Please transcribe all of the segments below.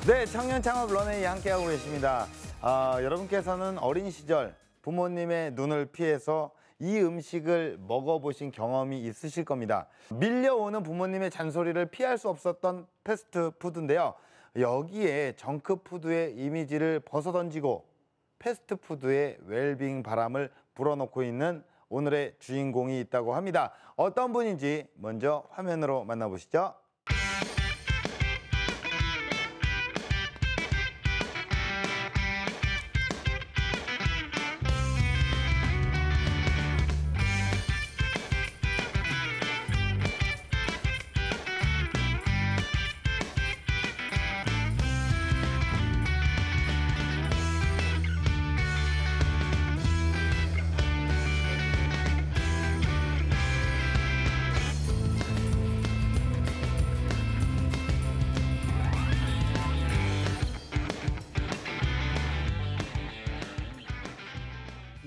네, 청년 창업 런웨이 함께하고 계십니다. 여러분께서는 어린 시절 부모님의 눈을 피해서 이 음식을 먹어보신 경험이 있으실 겁니다. 밀려오는 부모님의 잔소리를 피할 수 없었던 패스트푸드인데요. 여기에 정크푸드의 이미지를 벗어던지고 패스트푸드의 웰빙 바람을 불어넣고 있는 오늘의 주인공이 있다고 합니다. 어떤 분인지 먼저 화면으로 만나보시죠.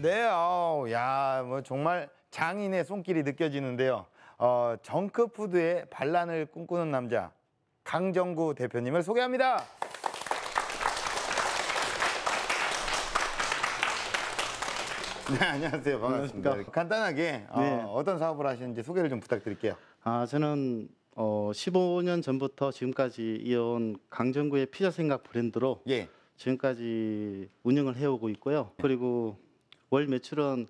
네, 뭐 정말 장인의 손길이 느껴지는데요. 정크푸드의 반란을 꿈꾸는 남자 강정구 대표님을 소개합니다. 네, 안녕하세요. 반갑습니다. 안녕하십니까. 간단하게 네. 어떤 사업을 하시는지 소개를 좀 부탁드릴게요. 저는 15년 전부터 지금까지 이어온 강정구의 피자 생각 브랜드로 예. 지금까지 운영을 해오고 있고요. 그리고 월 매출은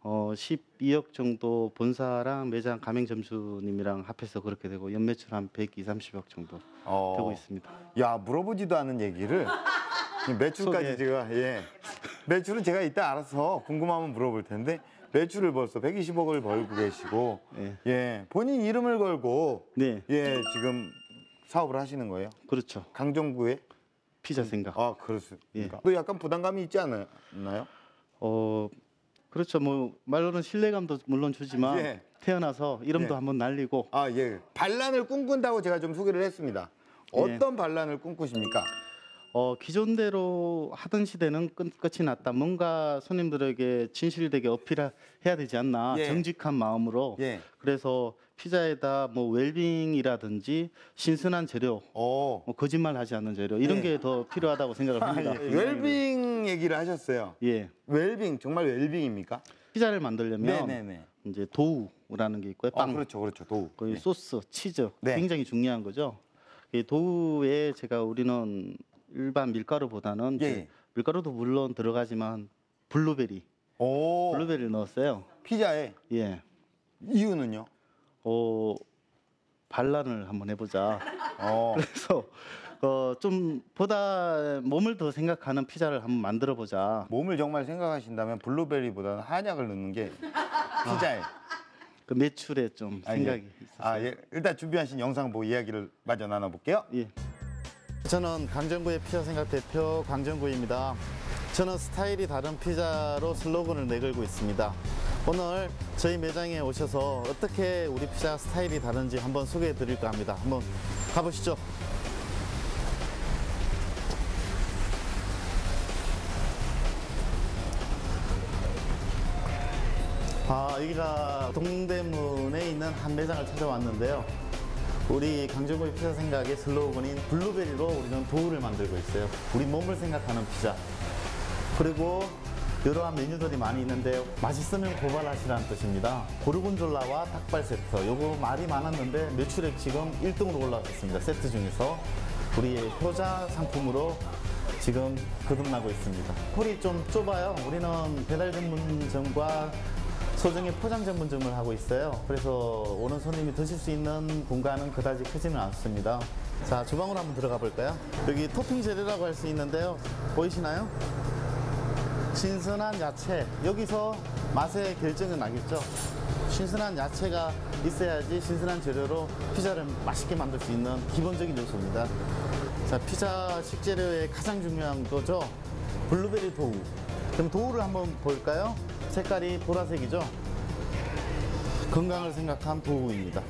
12억 정도 본사랑 매장 가맹점주님이랑 합해서 그렇게 되고 연매출 한 120, 30억 정도 되고 있습니다. 야, 물어보지도 않은 얘기를 매출까지 소개. 제가 매출은 제가 이따 알아서 궁금하면 물어볼 텐데 매출을 벌써 120억을 벌고 계시고 네. 예, 본인 이름을 걸고 네, 예, 지금 사업을 하시는 거예요? 그렇죠. 강정구의 피자 생각. 그렇습니까? 예. 또 약간 부담감이 있지 않나요? 그렇죠. 뭐 말로는 신뢰감도 물론 주지만 예. 태어나서 이름도 예. 한번 날리고 예. 반란을 꿈꾼다고 제가 좀 소개를 했습니다. 어떤 반란을 꿈꾸십니까? 기존대로 하던 시대는 끝이 났다. 뭔가 손님들에게 진실되게 어필해야 되지 않나. 예. 정직한 마음으로. 예. 그래서 피자에다 뭐 웰빙이라든지 신선한 재료, 뭐 거짓말 하지 않는 재료 이런 예. 게 더 필요하다고 생각을 합니다. 웰빙 얘기를 하셨어요. 예. 웰빙, 정말 웰빙입니까? 피자를 만들려면 네네네. 이제 도우라는 게 있고요. 빵, 그렇죠. 도우. 거기 소스, 치즈 네. 굉장히 중요한 거죠. 이 도우에 우리는 일반 밀가루보다는 예. 이제 밀가루도 물론 들어가지만 블루베리를 넣었어요. 피자에 예. 이유는요? 반란을 한번 해보자. 어. 그래서 좀 보다 몸을 더 생각하는 피자를 한번 만들어 보자. 몸을 정말 생각하신다면 블루베리보다는 한약을 넣는 게 피자에. 그 매출에 좀 생각이 있었어요. 예. 일단 준비하신 영상 보고 이야기를 마저 나눠볼게요. 예. 저는 강정구의 피자 생각 대표 강정구입니다. 저는 스타일이 다른 피자로 슬로건을 내걸고 있습니다. 오늘 저희 매장에 오셔서 어떻게 우리 피자 스타일이 다른지 한번 소개해 드릴까 합니다. 한번 가보시죠. 여기가 동대문에 있는 한 매장을 찾아왔는데요. 우리 강정구의 피자 생각의 슬로건인 블루베리로 우리는 도우를 만들고 있어요. 우리 몸을 생각하는 피자. 그리고 여러한 메뉴들이 많이 있는데요. 맛있으면 고발하시라는 뜻입니다. 고르곤졸라와 닭발 세트. 요거 말이 많았는데 매출액 지금 1등으로 올라왔습니다. 세트 중에서 우리의 효자 상품으로 지금 거듭나고 있습니다. 홀이 좀 좁아요. 우리는 배달 전문점과 소정의 포장 전문점을 하고 있어요. 그래서 오는 손님이 드실 수 있는 공간은 그다지 크지는 않습니다. 자, 주방으로 한번 들어가 볼까요? 여기 토핑 재료라고 할 수 있는데요. 보이시나요? 신선한 야채. 여기서 맛의 결정은 나겠죠. 신선한 야채가 있어야지 신선한 재료로 피자를 맛있게 만들 수 있는 기본적인 요소입니다. 자, 피자 식재료의 가장 중요한 거죠. 블루베리 도우. 그럼 도우를 한번 볼까요? 색깔이 보라색이죠. 건강을 생각한 도우입니다.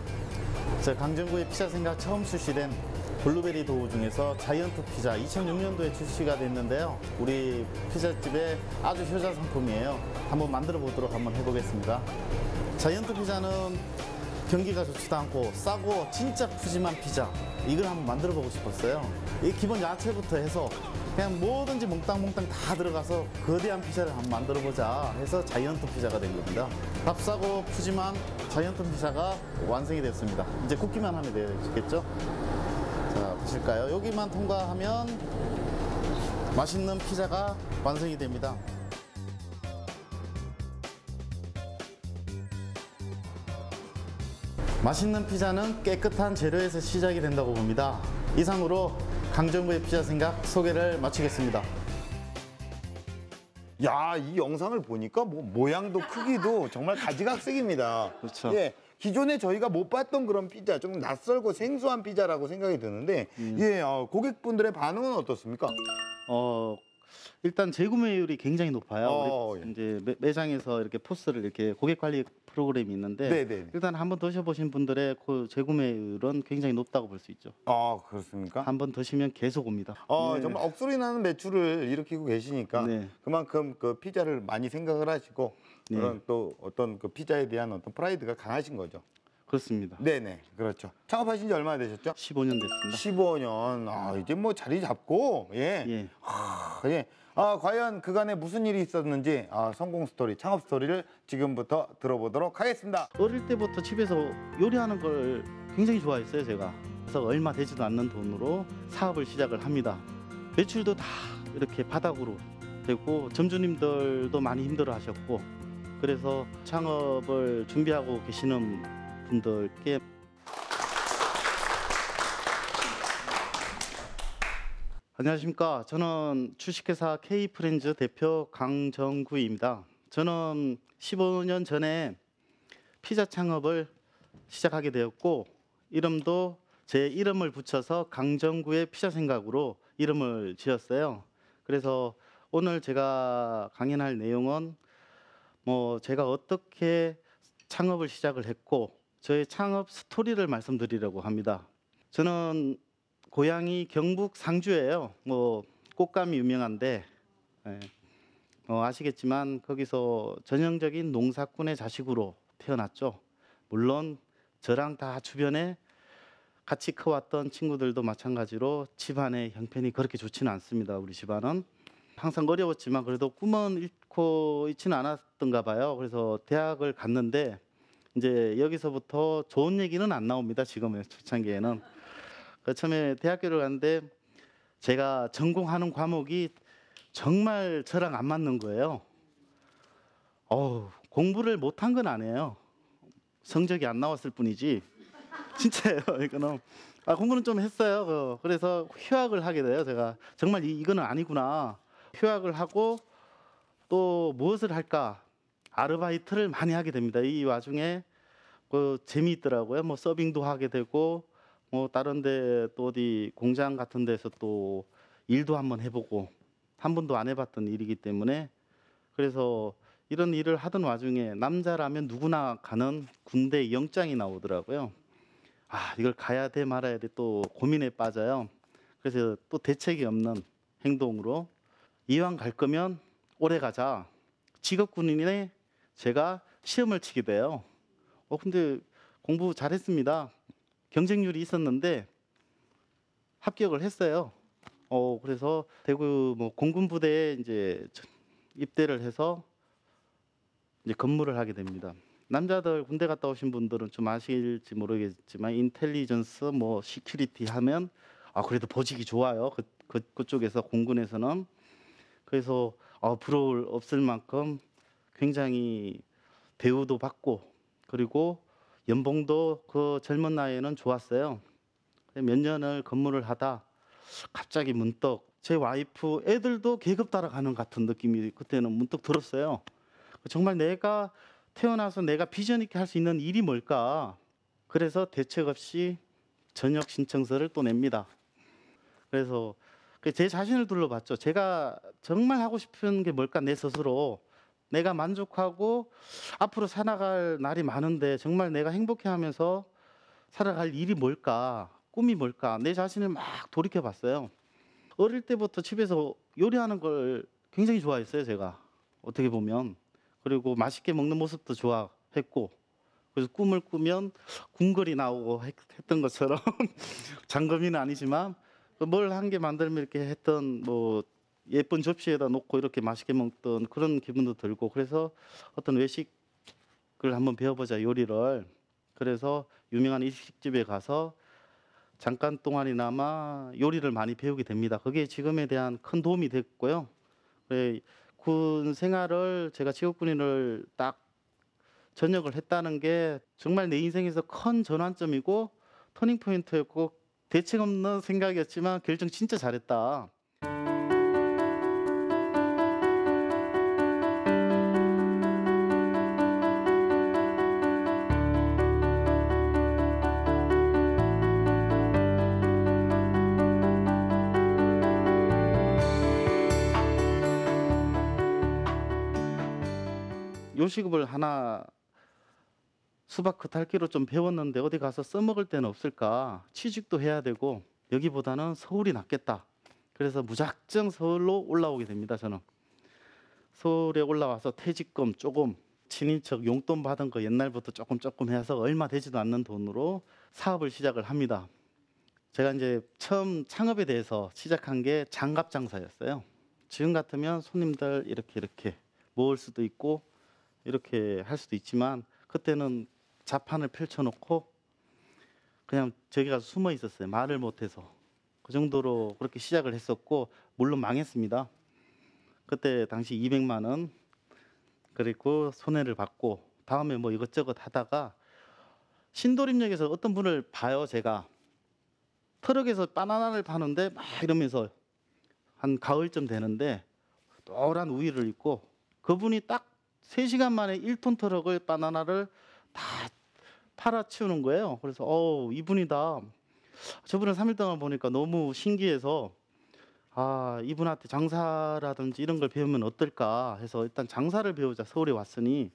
자, 강정구의 피자 생각 처음 출시된 블루베리 도우 중에서 자이언트 피자 2006년도에 출시가 됐는데요. 우리 피자집의 아주 효자 상품이에요. 한번 만들어 보도록 한번 해보겠습니다. 자이언트 피자는 경기가 좋지도 않고 싸고 진짜 푸짐한 피자 이걸 한번 만들어 보고 싶었어요. 이 기본 야채부터 해서 그냥 뭐든지 몽땅몽땅 다 들어가서 거대한 피자를 한번 만들어 보자 해서 자이언트 피자가 된 겁니다. 값싸고 푸짐한 자이언트 피자가 완성이 됐습니다. 이제 굽기만 하면 되겠죠? 자, 보실까요? 여기만 통과하면 맛있는 피자가 완성이 됩니다. 맛있는 피자는 깨끗한 재료에서 시작이 된다고 봅니다. 이상으로 강정구의 피자 생각 소개를 마치겠습니다. 야, 이 영상을 보니까 뭐 모양도 크기도 정말 가지각색입니다. 그렇죠. 예, 기존에 저희가 못 봤던 그런 피자, 좀 낯설고 생소한 피자라고 생각이 드는데, 예, 고객분들의 반응은 어떻습니까? 일단 재구매율이 굉장히 높아요. 우리 예. 이제 매장에서 이렇게 포스를 이렇게 고객 관리 프로그램이 있는데 네네. 일단 한번 드셔보신 분들의 그 재구매율은 굉장히 높다고 볼 수 있죠. 아, 그렇습니까? 한번 드시면 계속 옵니다. 네. 정말 억소리 나는 매출을 일으키고 계시니까 네. 그만큼 그 피자를 많이 생각을 하시고 네. 그런 또 어떤 그 피자에 대한 어떤 프라이드가 강하신 거죠. 그렇습니다. 네네, 그렇죠. 창업하신 지 얼마나 되셨죠? 15년 됐습니다. 15년. 아, 이제 뭐 자리 잡고, 예. 예. 예. 과연 그간에 무슨 일이 있었는지 성공 스토리, 창업 스토리를 지금부터 들어보도록 하겠습니다. 어릴 때부터 집에서 요리하는 걸 굉장히 좋아했어요, 제가. 그래서 얼마 되지도 않는 돈으로 사업을 시작을 합니다. 매출도 다 이렇게 바닥으로 되고 점주님들도 많이 힘들어하셨고 그래서 창업을 준비하고 계시는 분들께 안녕하십니까. 저는 주식회사 K프렌즈 대표 강정구입니다. 저는 15년 전에 피자 창업을 시작하게 되었고 이름도 제 이름을 붙여서 강정구의 피자 생각으로 이름을 지었어요. 그래서 오늘 제가 강연할 내용은 뭐 제가 어떻게 창업을 시작을 했고 저의 창업 스토리를 말씀드리려고 합니다. 저는 고향이 경북 상주예요. 뭐 꽃감이 유명한데 아시겠지만 거기서 전형적인 농사꾼의 자식으로 태어났죠. 물론 저랑 다 주변에 같이 커왔던 친구들도 마찬가지로 집안의 형편이 그렇게 좋지는 않습니다. 우리 집안은 항상 어려웠지만 그래도 꿈은 잃고 있지는 않았던가 봐요. 그래서 대학을 갔는데 이제 여기서부터 좋은 얘기는 안 나옵니다. 지금의 초창기에는. 처음에 대학교를 갔는데 제가 전공하는 과목이 정말 저랑 안 맞는 거예요. 공부를 못한 건 아니에요. 성적이 안 나왔을 뿐이지. 진짜예요. 이거는 공부는 좀 했어요. 그래서 휴학을 하게 돼요. 제가 정말 이거는 아니구나. 휴학을 하고 또 무엇을 할까? 아르바이트를 많이 하게 됩니다. 이 와중에 재미있더라고요. 뭐 서빙도 하게 되고 뭐 다른데 또 어디 공장 같은 데서 또 일도 한번 해보고 한 번도 안 해봤던 일이기 때문에 그래서 이런 일을 하던 와중에 남자라면 누구나 가는 군대 영장이 나오더라고요. 이걸 가야 돼 말아야 돼 또 고민에 빠져요. 그래서 또 대책이 없는 행동으로 이왕 갈 거면 오래 가자. 직업군인에 제가 시험을 치게 돼요. 근데 공부 잘했습니다. 경쟁률이 있었는데 합격을 했어요. 그래서 대구 뭐 공군부대에 이제 입대를 해서 이제 근무를 하게 됩니다. 남자들 군대 갔다 오신 분들은 좀 아실지 모르겠지만 인텔리전스 뭐 시큐리티 하면 그래도 보직이 좋아요. 그쪽에서 공군에서는. 그래서 부러울 없을 만큼 굉장히 대우도 받고 그리고 연봉도 그 젊은 나이에는 좋았어요. 몇 년을 근무를 하다 갑자기 문득 제 와이프 애들도 계급 따라가는 같은 느낌이 그때는 문득 들었어요. 정말 내가 태어나서 내가 비전 있게 할 수 있는 일이 뭘까? 그래서 대책 없이 전역 신청서를 또 냅니다. 그래서 제 자신을 둘러봤죠. 제가 정말 하고 싶은 게 뭘까? 내 스스로 내가 만족하고 앞으로 살아갈 날이 많은데 정말 내가 행복해하면서 살아갈 일이 뭘까? 꿈이 뭘까? 내 자신을 막 돌이켜봤어요. 어릴 때부터 집에서 요리하는 걸 굉장히 좋아했어요. 제가 어떻게 보면. 그리고 맛있게 먹는 모습도 좋아했고 그래서 꿈을 꾸면 궁궐이 나오고 했던 것처럼 장거미는 아니지만 뭘 한 개 만들면 이렇게 했던 뭐 예쁜 접시에다 놓고 이렇게 맛있게 먹던 그런 기분도 들고 그래서 어떤 외식을 한번 배워보자 요리를. 그래서 유명한 일식집에 가서 잠깐 동안이나마 요리를 많이 배우게 됩니다. 그게 지금에 대한 큰 도움이 됐고요. 그래, 군 생활을 제가 직업군인을 딱 전역을 했다는 게 정말 내 인생에서 큰 전환점이고 터닝 포인트였고 대책 없는 생각이었지만 결정 진짜 잘했다. 요식업을 하나 수박 겉핥기로 좀 배웠는데 어디 가서 써먹을 데는 없을까? 취직도 해야 되고 여기보다는 서울이 낫겠다. 그래서 무작정 서울로 올라오게 됩니다. 저는 서울에 올라와서 퇴직금 조금 친인척 용돈 받은 거 옛날부터 조금 해서 얼마 되지도 않는 돈으로 사업을 시작을 합니다. 제가 이제 처음 창업에 대해서 시작한 게 장갑 장사였어요. 지금 같으면 손님들 이렇게 모을 수도 있고 이렇게 할 수도 있지만 그때는 자판을 펼쳐놓고 그냥 저기 가서 숨어 있었어요. 말을 못해서. 그 정도로 그렇게 시작을 했었고 물론 망했습니다. 그때 당시 200만 원 그리고 손해를 받고 다음에 뭐 이것저것 하다가 신도림역에서 어떤 분을 봐요. 제가 트럭에서 바나나를 파는데 막 이러면서 한 가을쯤 되는데 노란 우유를 입고 그분이 딱 3시간 만에 1톤 트럭을 바나나를 다 팔아치우는 거예요. 그래서 이분이다. 저분을 3일 동안 보니까 너무 신기해서 이분한테 장사라든지 이런 걸 배우면 어떨까 해서 일단 장사를 배우자 서울에 왔으니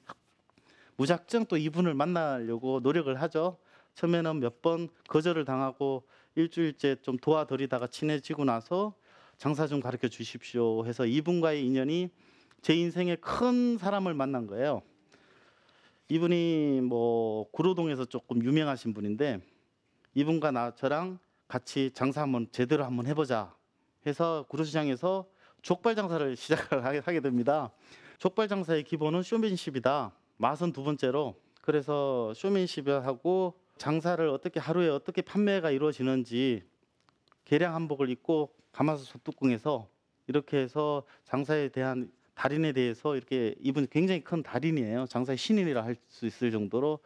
무작정 또 이분을 만나려고 노력을 하죠. 처음에는 몇 번 거절을 당하고 일주일째 좀 도와드리다가 친해지고 나서 장사 좀 가르쳐 주십시오 해서 이분과의 인연이 제 인생에 큰 사람을 만난 거예요. 이분이 뭐 구로동에서 조금 유명하신 분인데 이분과 저랑 같이 장사 한번 제대로 한번 해보자 해서 구로시장에서 족발 장사를 시작을 하게 됩니다. 족발 장사의 기본은 쇼맨십이다. 맛은 두 번째로. 그래서 쇼맨십하고 장사를 어떻게 하루에 어떻게 판매가 이루어지는지 개량 한복을 입고 가마솥 소뚜껑에서 이렇게 해서 장사에 대한 달인에 대해서 이렇게 이분이 굉장히 큰 달인이에요. 장사의 신인이라 할 수 있을 정도로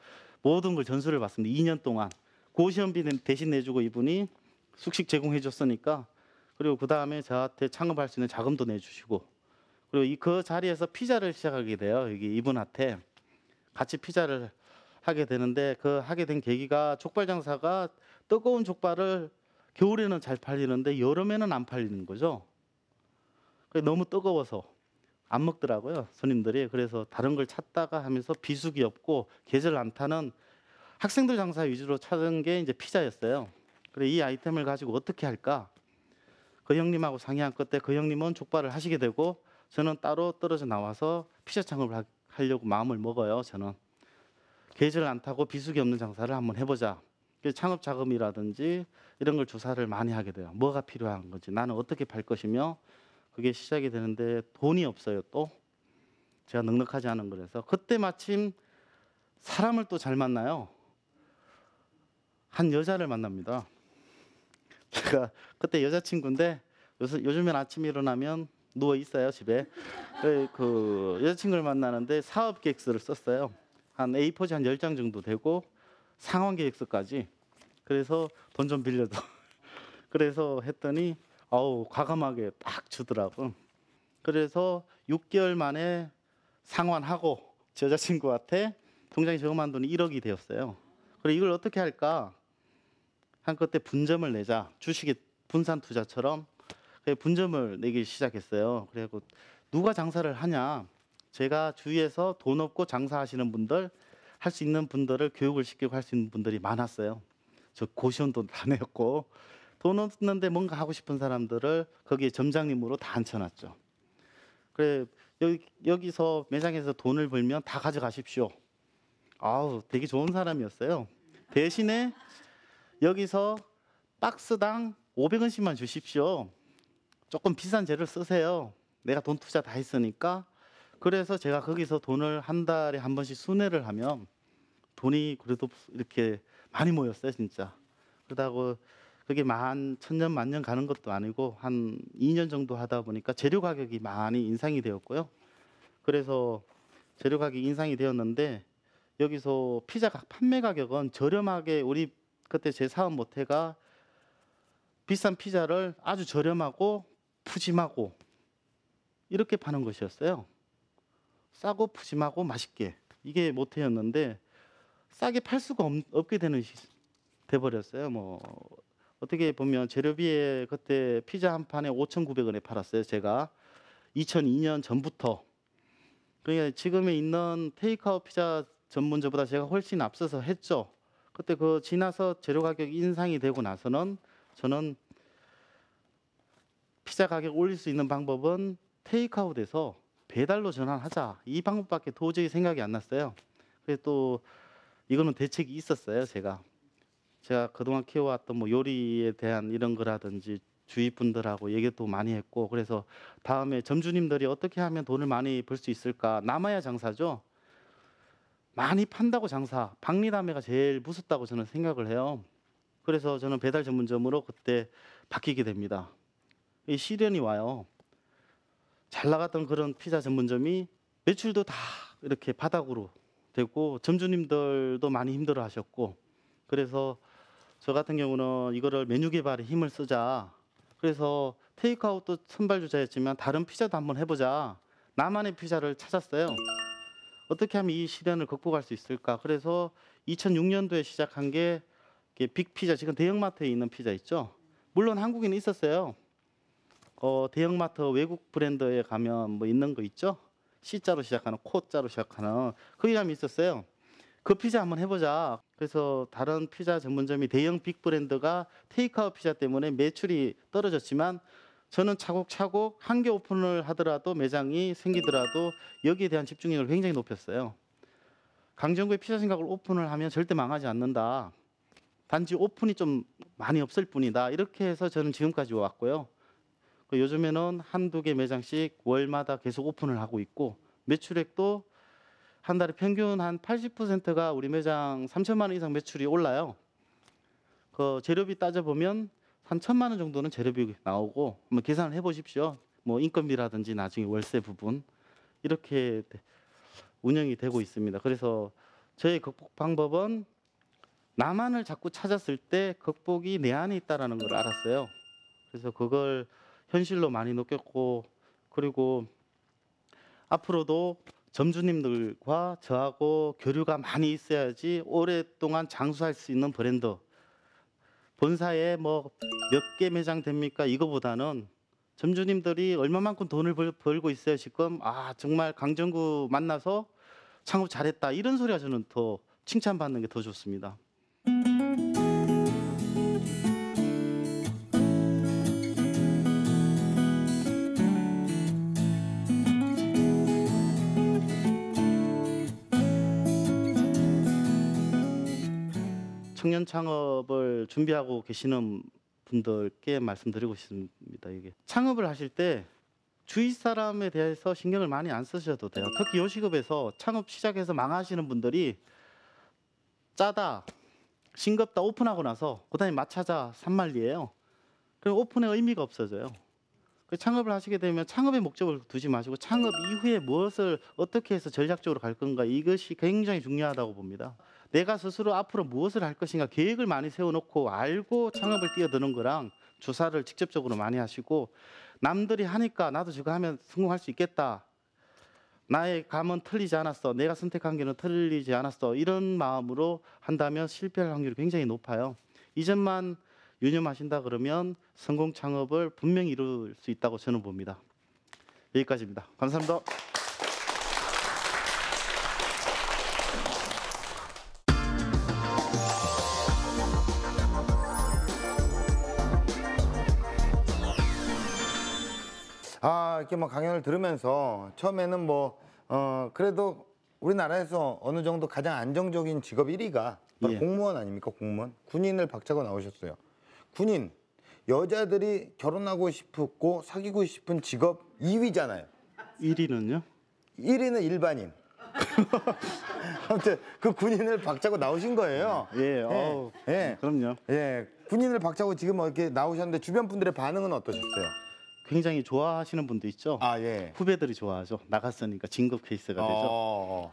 모든 걸 전수를 받습니다. 2년 동안 고시원비는 대신 내주고 이분이 숙식 제공해 줬으니까 그리고 그 다음에 저한테 창업할 수 있는 자금도 내주시고 그리고 그 자리에서 피자를 시작하게 돼요. 여기 이분한테 같이 피자를 하게 되는데 그 하게 된 계기가 족발 장사가 뜨거운 족발을 겨울에는 잘 팔리는데 여름에는 안 팔리는 거죠. 너무 뜨거워서 안 먹더라고요 손님들이. 그래서 다른 걸 찾다가 하면서 비수기 없고 계절 안 타는 학생들 장사 위주로 찾은 게 이제 피자였어요. 그래 이 아이템을 가지고 어떻게 할까? 그 형님하고 상의한 끝에 그 형님은 족발을 하시게 되고 저는 따로 떨어져 나와서 피자 창업을 하려고 마음을 먹어요. 저는 계절 안 타고 비수기 없는 장사를 한번 해보자. 그래서 창업 자금이라든지 이런 걸 조사를 많이 하게 돼요. 뭐가 필요한 건지 나는 어떻게 팔 것이며 그게 시작이 되는데 돈이 없어요. 또 제가 넉넉하지 않은 거라서 그때 마침 사람을 또 잘 만나요. 한 여자를 만납니다. 제가 그때 여자친구인데 요즘엔 아침에 일어나면 누워 있어요 집에. 그 여자친구를 만나는데 사업 계획서를 썼어요. 한 A4지 한 10장 정도 되고 상환 계획서까지. 그래서 돈 좀 빌려줘. 그래서 했더니 과감하게 딱 주더라고. 그래서 6개월 만에 상환하고 제 여자친구한테 통장에 저금한 돈이 1억이 되었어요. 그래 이걸 어떻게 할까? 한 그때 분점을 내자. 주식의 분산 투자처럼 분점을 내기 시작했어요. 그래고 누가 장사를 하냐? 제가 주위에서 돈 없고 장사하시는 분들, 할 수 있는 분들을 교육을 시키고 할 수 있는 분들이 많았어요. 저 고시원도 다 내었고 돈 없는데 뭔가 하고 싶은 사람들을 거기에 점장님으로 다 앉혀놨죠. 그래 여기서 매장에서 돈을 벌면 다 가져가십시오. 아우 되게 좋은 사람이었어요. 대신에 여기서 박스당 500원씩만 주십시오. 조금 비싼 재료를 쓰세요. 내가 돈 투자 다 했으니까. 그래서 제가 거기서 돈을 한 달에 한 번씩 순회를 하면 돈이 그래도 이렇게 많이 모였어요, 진짜. 그러다가 그게 천년 만년 가는 것도 아니고 한 2년 정도 하다 보니까 재료 가격이 많이 인상이 되었고요. 그래서 재료 가격이 인상이 되었는데 여기서 피자 판매 가격은 저렴하게 우리 그때 제 사업 모태가 비싼 피자를 아주 저렴하고 푸짐하고 이렇게 파는 것이었어요. 싸고 푸짐하고 맛있게 이게 모태였는데 싸게 팔 수가 없게 돼버렸어요. 뭐 어떻게 보면 재료비에 그때 피자 한 판에 5,900원에 팔았어요. 제가 2002년 전부터. 그러니까 지금에 있는 테이크아웃 피자 전문점보다 제가 훨씬 앞서서 했죠. 그때 그 지나서 재료 가격 인상이 되고 나서는 저는 피자 가격 올릴 수 있는 방법은 테이크아웃에서 배달로 전환하자. 이 방법밖에 도저히 생각이 안 났어요. 그래서 또 이거는 대책이 있었어요. 제가 그동안 키워왔던 뭐 요리에 대한 이런 거라든지 주위 분들하고 얘기도 많이 했고, 그래서 다음에 점주님들이 어떻게 하면 돈을 많이 벌 수 있을까. 남아야 장사죠. 많이 판다고 장사, 박리담회가 제일 무섭다고 저는 생각을 해요. 그래서 저는 배달 전문점으로 그때 바뀌게 됩니다. 이 시련이 와요. 잘 나갔던 그런 피자 전문점이 매출도 다 이렇게 바닥으로 되고 점주님들도 많이 힘들어 하셨고, 그래서 저 같은 경우는 이거를 메뉴 개발에 힘을 쓰자. 그래서 테이크아웃도 선발주자였지만 다른 피자도 한번 해보자. 나만의 피자를 찾았어요. 어떻게 하면 이 시련을 극복할 수 있을까. 그래서 2006년도에 시작한 게 빅피자, 지금 대형마트에 있는 피자 있죠. 물론 한국에는 있었어요. 대형마트 외국 브랜드에 가면 뭐 있는 거 있죠. C자로 시작하는, 코자로 시작하는, 거기 가면 있었어요. 그 피자 한번 해보자. 그래서 다른 피자 전문점이 대형 빅 브랜드가 테이크아웃 피자 때문에 매출이 떨어졌지만 저는 차곡차곡 한 개 오픈을 하더라도 매장이 생기더라도 여기에 대한 집중력을 굉장히 높였어요. 강정구에 피자 생각을 오픈을 하면 절대 망하지 않는다. 단지 오픈이 좀 많이 없을 뿐이다. 이렇게 해서 저는 지금까지 왔고요. 요즘에는 한두 개 매장씩 월마다 계속 오픈을 하고 있고, 매출액도 한 달에 평균 한 80%가 우리 매장 3천만 원 이상 매출이 올라요. 그 재료비 따져보면 한 1,000만 원 정도는 재료비 나오고, 한번 계산을 해보십시오. 뭐 인건비라든지 나중에 월세 부분 이렇게 운영이 되고 있습니다. 그래서 저의 극복 방법은 나만을 자꾸 찾았을 때 극복이 내 안에 있다라는 걸 알았어요. 그래서 그걸 현실로 많이 느꼈고, 그리고 앞으로도 점주님들과 저하고 교류가 많이 있어야지 오랫동안 장수할 수 있는 브랜드. 본사에 뭐 몇 개 매장 됩니까? 이거보다는 점주님들이 얼마만큼 돈을 벌고 있어요. 지금 정말 강정구 만나서 창업 잘했다, 이런 소리가 저는 더 칭찬받는 게 더 좋습니다. 청년 창업을 준비하고 계시는 분들께 말씀드리고 싶습니다. 이게 창업을 하실 때 주위 사람에 대해서 신경을 많이 안 쓰셔도 돼요. 특히 요식업에서 창업 시작해서 망하시는 분들이 짜다, 싱겁다 오픈하고 나서 그다음에 맛찾아 산말리예요. 그럼 오픈의 의미가 없어져요. 창업을 하시게 되면 창업의 목적을 두지 마시고 창업 이후에 무엇을 어떻게 해서 전략적으로 갈 건가, 이것이 굉장히 중요하다고 봅니다. 내가 스스로 앞으로 무엇을 할 것인가 계획을 많이 세워놓고 알고 창업을 뛰어드는 거랑 조사를 직접적으로 많이 하시고, 남들이 하니까 나도 저거 하면 성공할 수 있겠다, 나의 감은 틀리지 않았어, 내가 선택한 길은 틀리지 않았어, 이런 마음으로 한다면 실패할 확률이 굉장히 높아요. 이 점만 유념하신다 그러면 성공 창업을 분명히 이룰 수 있다고 저는 봅니다. 여기까지입니다. 감사합니다. 이렇게 뭐 강연을 들으면서 처음에는 그래도 우리나라에서 어느 정도 가장 안정적인 직업 1위가 바로 예. 공무원 아닙니까? 공무원. 군인을 박차고 나오셨어요. 군인, 여자들이 결혼하고 싶고 사귀고 싶은 직업 2위잖아요. 1위는요? 1위는 일반인. 아무튼 그 군인을 박차고 나오신 거예요. 예, 어우, 예. 그럼요. 예. 군인을 박차고 지금 이렇게 나오셨는데 주변 분들의 반응은 어떠셨어요? 굉장히 좋아하시는 분도 있죠. 아, 예. 후배들이 좋아하죠. 나갔으니까 진급 케이스가 되죠.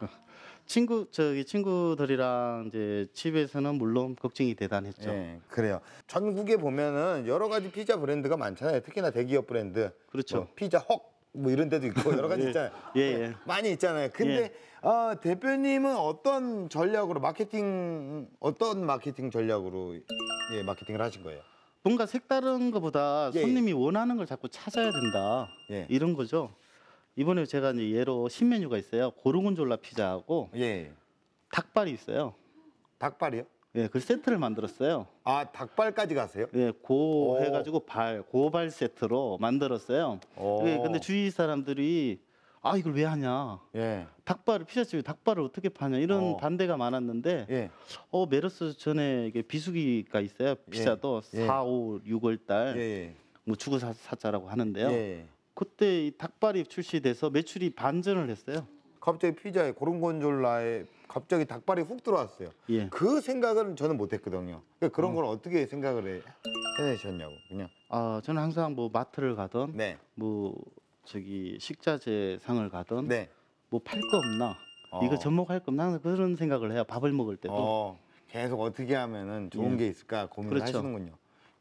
친구들이랑 이제 집에서는 물론 걱정이 대단했죠. 예, 그래요. 전국에 보면은 여러 가지 피자 브랜드가 많잖아요. 특히나 대기업 브랜드. 그렇죠. 뭐 피자 헉, 뭐 이런 데도 있고 여러 가지 예. 있잖아요. 예, 예. 많이 있잖아요. 근데 대표님은 어떤 전략으로 어떤 마케팅 전략으로 예, 마케팅을 하신 거예요? 뭔가 색다른 것보다 예, 예. 손님이 원하는 걸 자꾸 찾아야 된다. 예. 이런 거죠. 이번에 제가 이제 예로 신메뉴가 있어요. 고르곤졸라 피자하고 예. 닭발이 있어요. 닭발이요? 예, 그 세트를 만들었어요. 아, 닭발까지 가세요? 예, 고 오. 해가지고 고발 세트로 만들었어요. 오. 예, 근데 주위 사람들이 아 이걸 왜 하냐? 예. 피자집에 닭발을 어떻게 파냐? 이런 어. 반대가 많았는데 예. 메르스 전에 이게 비수기가 있어요. 피자도 예. 4, 5, 6월 달 예. 뭐 주구사자라고 하는데요. 예. 그때 이 닭발이 출시돼서 매출이 반전을 했어요. 갑자기 피자에 고른곤졸라에 갑자기 닭발이 훅 들어왔어요. 예. 그 생각은 저는 못했거든요. 그러니까 그런 걸 어떻게 생각을 해내셨냐고 그냥. 저는 항상 뭐 마트를 가던 네, 뭐 저기 식자재 상을 가던 네. 뭐 팔 거 없나 이거 접목할 거 없나 항상 그런 생각을 해요. 밥을 먹을 때도. 계속 어떻게 하면은 좋은 예. 게 있을까 고민을 그렇죠. 하시는군요.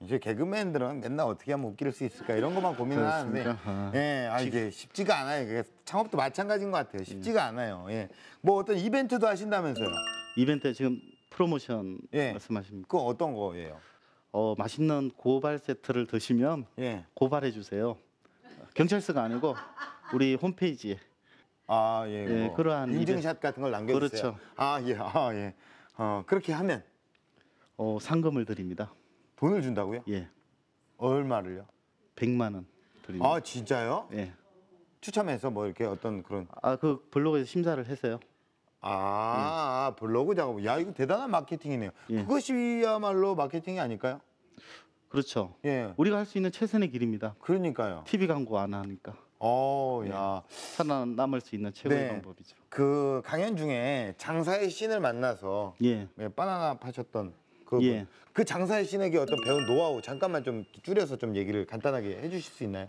이제 개그맨들은 맨날 어떻게 하면 웃길 수 있을까 이런 것만 고민을 하는데, 그렇습니까? 아. 예, 이게 쉽지가 않아요. 그게 창업도 마찬가지인 것 같아요. 쉽지가 않아요. 예, 뭐 어떤 이벤트도 하신다면서요? 이벤트 지금 프로모션 예. 말씀하십니까? 그거 어떤 거예요? 맛있는 고발 세트를 드시면 예, 고발해 주세요. 경찰서가 아니고 우리 홈페이지에. 아, 예, 예, 뭐 그러한 인증샷 같은 걸 남겨주세요. 그렇죠. 아, 예, 예. 그렇게 하면 상금을 드립니다. 돈을 준다고요? 예, 얼마를요? 100만 원 드립니다. 아, 진짜요? 예. 추첨해서 뭐 이렇게 어떤 그런 그 블로그에서 심사를 했어요. 블로그 작업. 야, 이거 대단한 마케팅이네요. 예. 그것이야말로 마케팅이 아닐까요? 그렇죠. 예. 우리가 할 수 있는 최선의 길입니다. 그러니까요. TV 광고 안 하니까 야. 살아남을 수 있는 최고의 네. 방법이죠. 그 강연 중에 장사의 신을 만나서 예. 바나나 파셨던 그 예. 그 장사의 신에게 어떤 배운 노하우 잠깐만 좀 줄여서 좀 얘기를 간단하게 해 주실 수 있나요?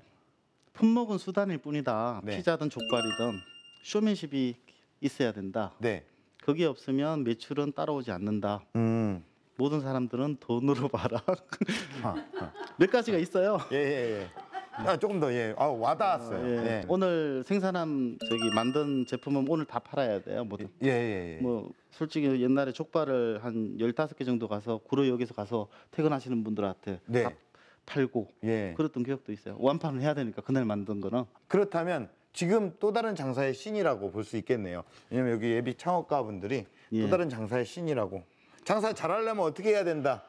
품목은 수단일 뿐이다. 네. 피자든 족발이든 쇼맨십이 있어야 된다. 네. 그게 없으면 매출은 따라오지 않는다. 음. 모든 사람들은 돈으로 봐라. 아, 몇 가지가 있어요. 예. 조금 더 와닿았어요. 예. 예. 오늘 생산한 만든 제품은 오늘 다 팔아야 돼요. 모두. 예. 뭐 솔직히 옛날에 족발을 한 15개 정도 가서 구로역에서 가서 퇴근하시는 분들한테 네. 다 팔고 예. 그랬던 기억도 있어요. 완판을 해야 되니까 그날 만든 거는. 그렇다면 지금 또 다른 장사의 신이라고 볼 수 있겠네요. 왜냐면 여기 예비 창업가 분들이 예. 또 다른 장사의 신이라고. 장사 잘하려면 어떻게 해야 된다.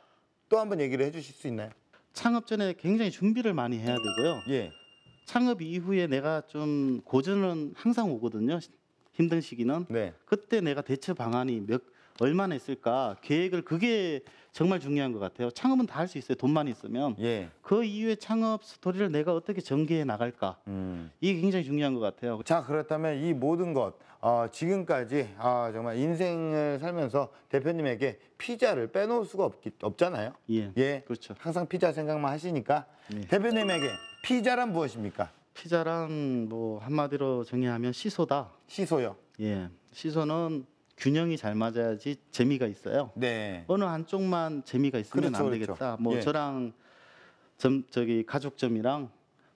또 한번 얘기를 해주실 수 있나요? 창업 전에 굉장히 준비를 많이 해야 되고요. 예. 창업 이후에 내가 좀 고전은 항상 오거든요. 힘든 시기는. 네. 그때 내가 대처 방안이 얼마나 있을까 계획을 그게 정말 중요한 것 같아요. 창업은 다 할 수 있어요. 돈만 있으면. 예. 그 이후에 창업 스토리를 내가 어떻게 전개해 나갈까 이게 굉장히 중요한 것 같아요. 자, 그렇다면 이 모든 것 지금까지 정말 인생을 살면서 대표님에게 피자를 빼놓을 수가 없잖아요. 예, 그렇죠. 항상 피자 생각만 하시니까 예. 대표님에게 피자란 무엇입니까? 피자란 뭐 한마디로 정의하면 시소다. 시소요. 예, 시소는 균형이 잘 맞아야지 재미가 있어요. 네. 어느 한쪽만 재미가 있으면 그렇죠, 안 그렇죠. 되겠다. 뭐 예. 저랑 가족점이랑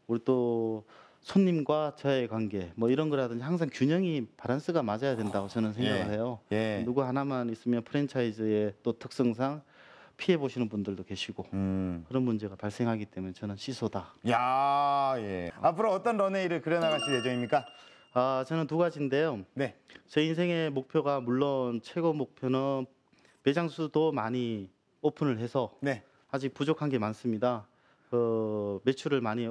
우리 또 손님과 저의 관계 뭐 이런 거라든지 항상 균형이 밸런스가 맞아야 된다고 저는 생각을 예. 해요. 예. 누구 하나만 있으면 프랜차이즈의 또 특성상 피해 보시는 분들도 계시고 그런 문제가 발생하기 때문에 저는 시소다. 야, 예. 앞으로 어떤 런웨이를 그려나가실 예정입니까? 저는 두 가지인데요. 네. 제 인생의 목표가 물론 최고 목표는 매장 수도 많이 오픈을 해서 네. 아직 부족한 게 많습니다. 매출을 많이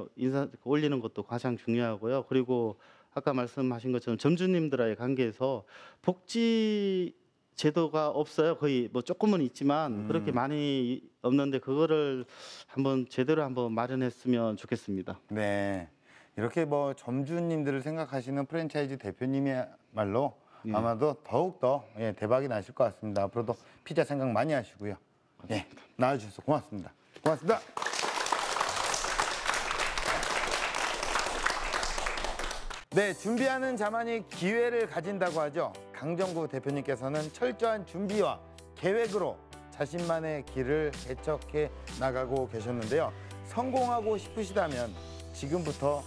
올리는 것도 가장 중요하고요. 그리고 아까 말씀하신 것처럼 점주님들과의 관계에서 복지 제도가 없어요. 거의 뭐 조금은 있지만 그렇게 많이 없는데 그거를 한번 제대로 한번 마련했으면 좋겠습니다. 네. 이렇게 뭐 점주님들을 생각하시는 프랜차이즈 대표님이야말로 아마도 더욱더 예, 대박이 나실 것 같습니다. 앞으로도 피자 생각 많이 하시고요. 예, 나와주셔서 고맙습니다. 고맙습니다. 네, 준비하는 자만이 기회를 가진다고 하죠. 강정구 대표님께서는 철저한 준비와 계획으로 자신만의 길을 개척해 나가고 계셨는데요. 성공하고 싶으시다면 지금부터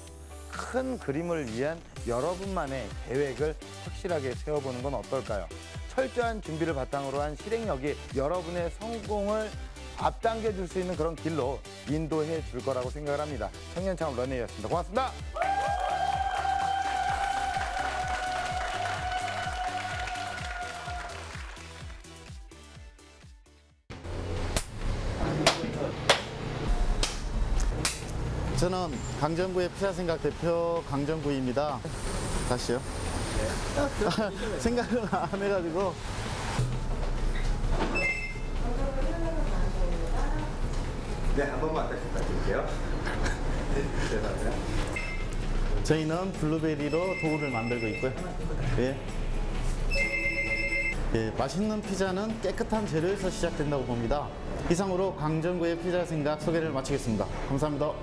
큰 그림을 위한 여러분만의 계획을 확실하게 세워보는 건 어떨까요? 철저한 준비를 바탕으로 한 실행력이 여러분의 성공을 앞당겨 줄 수 있는 그런 길로 인도해 줄 거라고 생각을 합니다. 청년창업 런웨이였습니다. 고맙습니다. 저는 강정구의 피자생각 대표 강정구입니다. 다시요. 생각을 안 해가지고. 네, 한 번만 다시 부탁드릴게요. 죄송합니다. 저희는 블루베리로 도우를 만들고 있고요. 예. 예, 맛있는 피자는 깨끗한 재료에서 시작된다고 봅니다. 이상으로 강정구의 피자 생각 소개를 마치겠습니다. 감사합니다.